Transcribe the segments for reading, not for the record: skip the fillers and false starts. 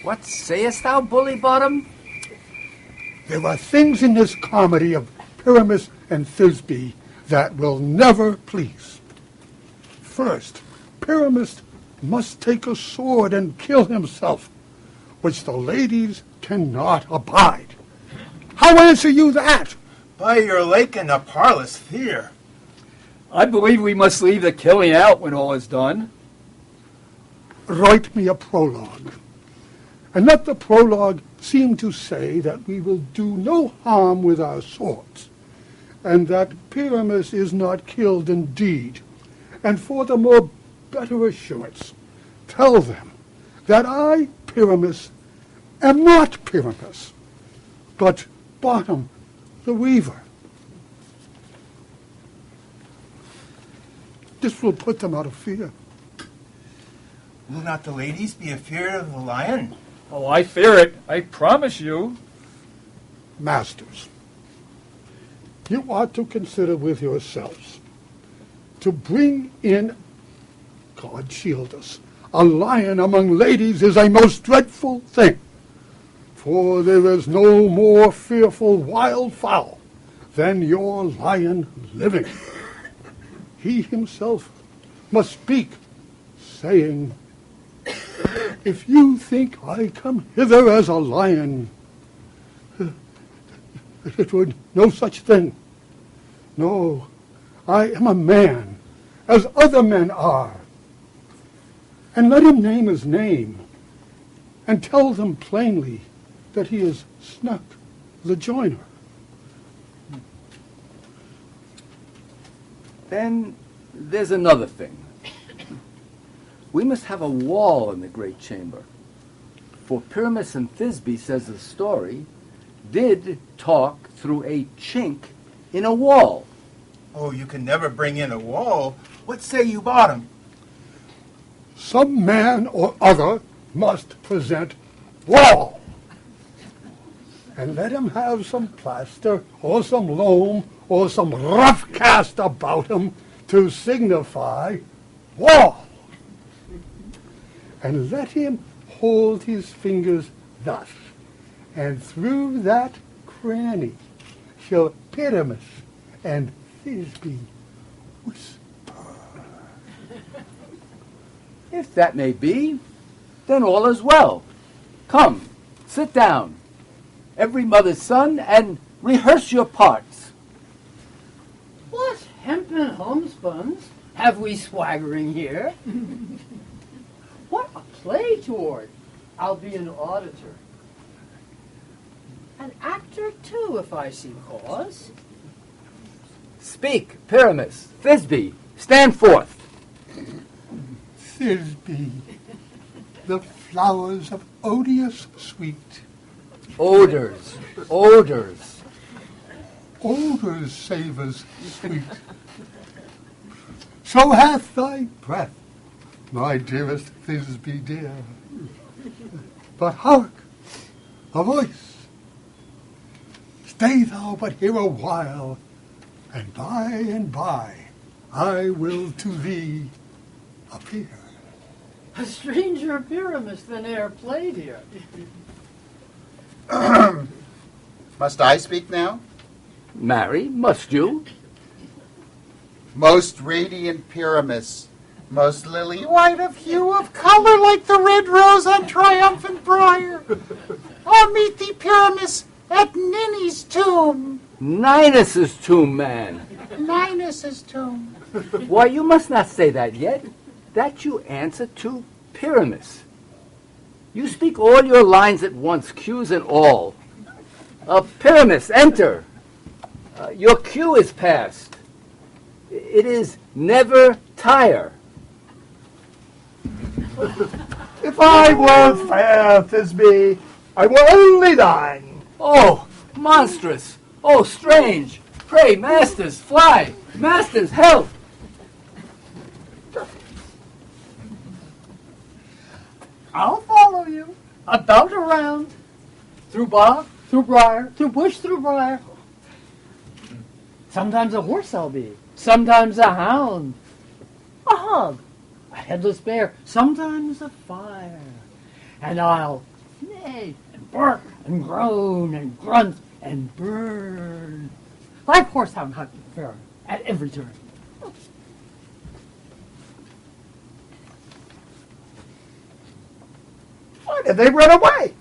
What sayest thou, Bully Bottom? There are things in this comedy of Pyramus and Thisbe that will never please. First, Pyramus must take a sword and kill himself, which the ladies cannot abide. How answer you that? By your lake and the parlous fear. I believe we must leave the killing out when all is done. Write me a prologue, and let the prologue seem to say that we will do no harm with our swords, and that Pyramus is not killed indeed. And for the more better assurance, tell them that I, Pyramus, am not Pyramus, but Bottom the Weaver. This will put them out of fear. Will not the ladies be afeard of the lion? Oh, I fear it, I promise you. Masters, you ought to consider with yourselves to bring in, God shield us, a lion among ladies is a most dreadful thing, for there is no more fearful wild fowl than your lion living. He himself must speak, saying, if you think I come hither as a lion, it would no such thing. No, I am a man, as other men are. And let him name his name, and tell them plainly that he is Snuck the Joiner. Then there's another thing. We must have a wall in the great chamber. For Pyramus and Thisbe, says the story, did talk through a chink in a wall. Oh, you can never bring in a wall. What say you, Bottom? Some man or other must present wall. And let him have some plaster or some loam or some rough cast about him to signify wall. And let him hold his fingers thus, and through that cranny shall Pyramus and Thisbe whisper. If that may be, then all is well. Come, sit down, every mother's son, and rehearse your parts. What hempen homespuns have we swaggering here? What a play toward! I'll be an auditor. An actor, too, if I see cause. Speak, Pyramus, Thisbe, stand forth. Thisbe, the flowers of odious sweet. Odors, odors. Odors savors sweet. So hath thy breath, my dearest Thisbe dear. But hark, a voice. Stay thou but here a while, and by I will to thee appear. A stranger Pyramus than e'er played here. Must I speak now? Marry, must you? Most radiant Pyramus, most lily white of hue of color like the red rose on triumphant briar. I'll meet thee, Pyramus, at Ninny's tomb. Ninus's tomb, man. Ninus's tomb. Why, you must not say that yet. That you answer to Pyramus. You speak all your lines at once, cues and all. Pyramus, enter. Your cue is past. It is never tire. If I were fair, Thisbe, I were only thine. Oh, monstrous! Oh, strange! Pray, masters, fly! Masters, help! I'll follow you, about around, through bog, through briar, through bush, through briar. Sometimes a horse I'll be, sometimes a hound, a hog, a headless bear, sometimes a fire. And I'll neigh and bark and groan and grunt and burn. Like horsehound hunting fair at every turn. Why did they run away?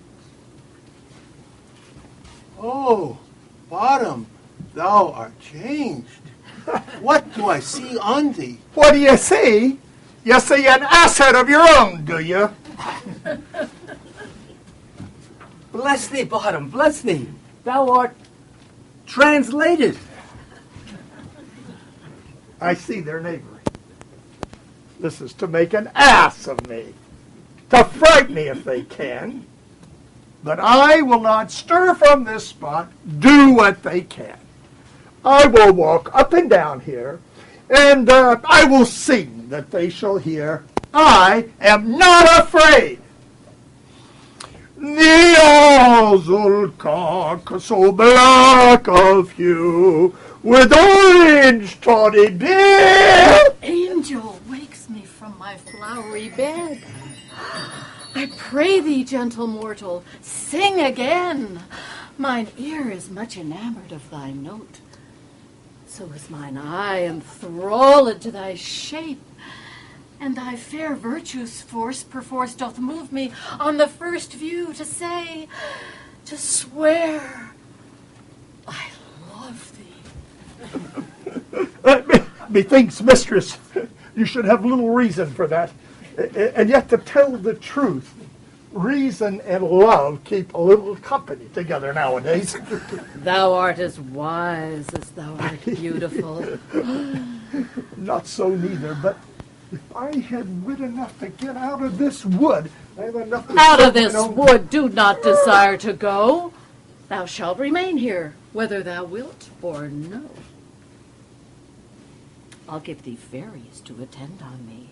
Oh, Bottom, thou art changed. What do I see on thee? What do you see? You see an asset of your own, do you? Bless thee, Bottom, bless thee. Thou art translated. I see their knavery. This is to make an ass of me, to frighten me if they can. But I will not stir from this spot, do what they can. I will walk up and down here, and I will sing that they shall hear. I am not afraid. The owl cock, so black of hue, with orange tawny bill. Angel wakes me from my flowery bed. I pray thee, gentle mortal, sing again. Mine ear is much enamored of thy note. So is mine eye enthralled to thy shape. And thy fair virtue's force perforce doth move me on the first view to say, to swear, I love thee. Methinks, mistress, you should have little reason for that. And yet, to tell the truth, reason and love keep a little company together nowadays. Thou art as wise as thou art beautiful. Not so neither, but if I had wit enough to get out of this wood, I have enough to Out of this wood do not desire to go. Thou shalt remain here, whether thou wilt or no. I'll give thee fairies to attend on me,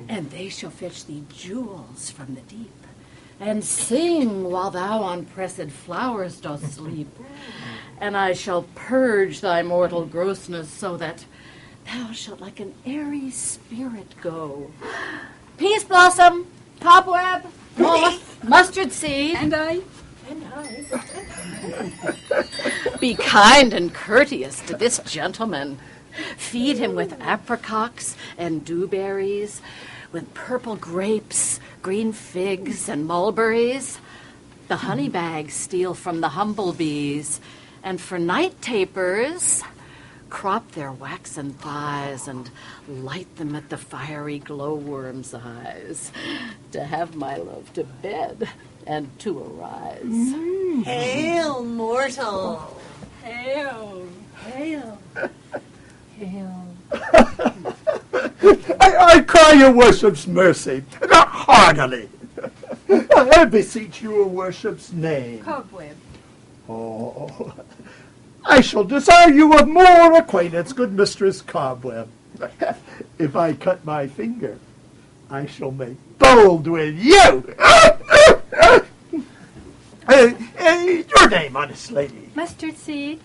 and they shall fetch thee jewels from the deep, and sing while thou on pressed flowers dost sleep. And I shall purge thy mortal grossness, so that thou shalt like an airy spirit go. Peace blossom, cobweb, mustard seed. And I. Be kind and courteous to this gentleman. Feed him with apricocks and dewberries, with purple grapes, green figs, and mulberries. The honey bags steal from the humble bees, and for night tapers, crop their waxen thighs and light them at the fiery glowworm's eyes, to have my love to bed and to arise. Hail, mortal. Hail, hail, hail. I cry your worship's mercy, not heartily. I beseech your worship's name. Cobweb. Oh, I shall desire you of more acquaintance, good Mistress Cobweb. If I cut my finger, I shall make bold with you. Your name, honest lady. Mustard seed.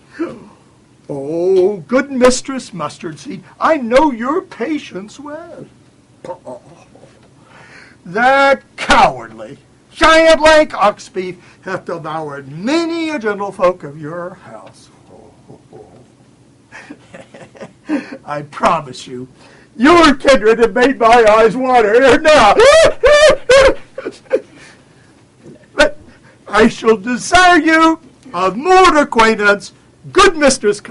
Oh, good Mistress Mustard Seed, I know your patience well. Oh, that cowardly, giant-like ox beef hath devoured many a gentlefolk of your house. I promise you, your kindred have made my eyes water now. But I shall desire you of more acquaintance, good Mistress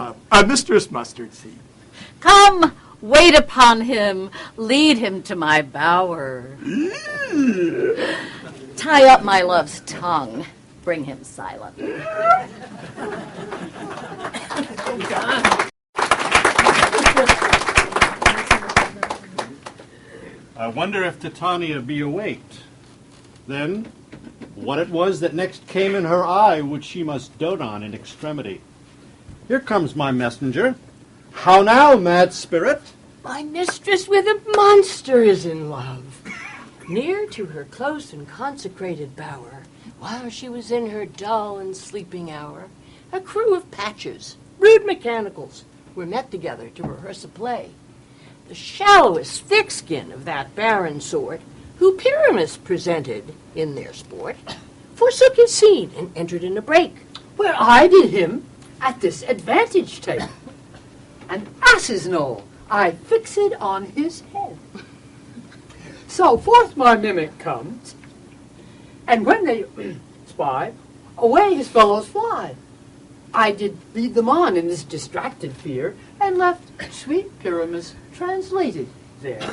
Mistress Mustard Seed. Come, wait upon him, lead him to my bower. Tie up my love's tongue, bring him silent. I wonder if Titania be awaked. Then, what it was that next came in her eye which she must dote on in extremity. Here comes my messenger. How now, mad spirit? My mistress with a monster is in love. Near to her close and consecrated bower, while she was in her dull and sleeping hour, a crew of patches, rude mechanicals, were met together to rehearse a play. The shallowest thick skin of that barren sort, who Pyramus presented in their sport, forsook his scene and entered in a break, where I did him at this advantage take. An ass's knoll I fixed on his head. So forth my mimic comes, and when they spy, away his fellows fly. I did lead them on in this distracted fear, and left sweet Pyramus translated there.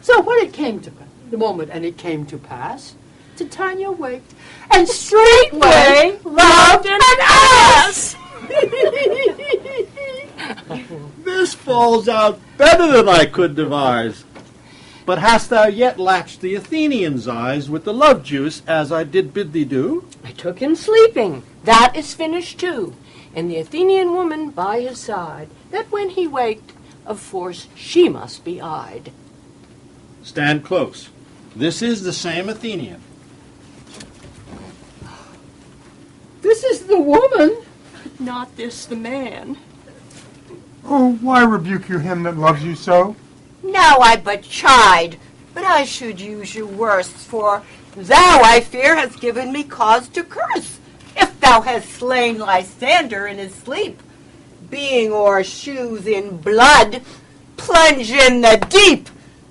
So when it came to the moment, and it came to pass, Titania waked, and straightway loved an ass. This falls out better than I could devise. But hast thou yet latched the Athenian's eyes with the love juice, as I did bid thee do? I took him sleeping, that is finished too, and the Athenian woman by his side, that when he waked, of force she must be eyed. Stand close. This is the same Athenian. This is the woman. Not this the man. Oh, why rebuke you him that loves you so? Now I but chide, but I should use you worse, for thou, I fear, hast given me cause to curse, if thou hast slain Lysander in his sleep. Being o'er shoes in blood, plunge in the deep,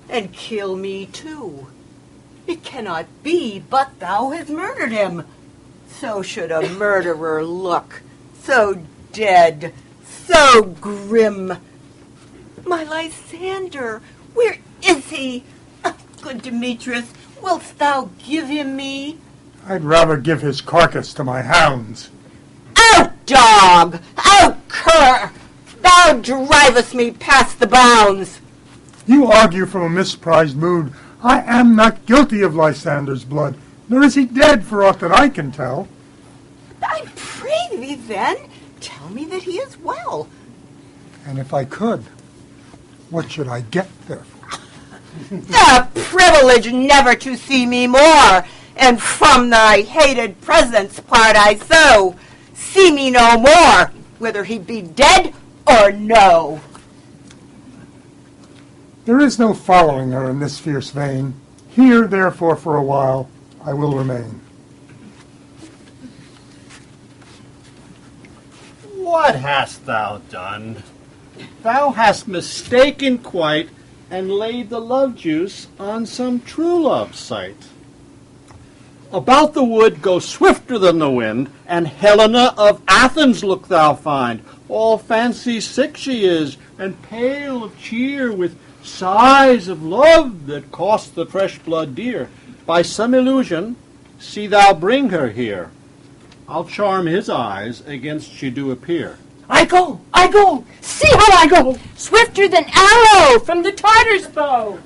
and kill me too. It cannot be but thou hast murdered him. So should a murderer look, so dead, so grim. My Lysander, where is he? Good Demetrius, wilt thou give him me? I'd rather give his carcass to my hounds. Out, dog! Out, cur! Thou drivest me past the bounds. You argue from a misprized mood. I am not guilty of Lysander's blood, nor is he dead for aught that I can tell. I pray thee, then, tell me that he is well. And if I could, what should I get therefore? The privilege never to see me more, and from thy hated presence part I so. See me no more, whether he be dead or no. There is no following her in this fierce vein. Here, therefore, for a while, I will remain. What hast thou done? Thou hast mistaken quite, and laid the love juice on some true love's sight. About the wood go swifter than the wind, and Helena of Athens look thou find. All fancy sick she is, and pale of cheer, with sighs of love that cost the fresh blood dear. By some illusion, see thou bring her here. I'll charm his eyes against she do appear. I go, see how I go. Swifter than arrow from the Tartar's bow.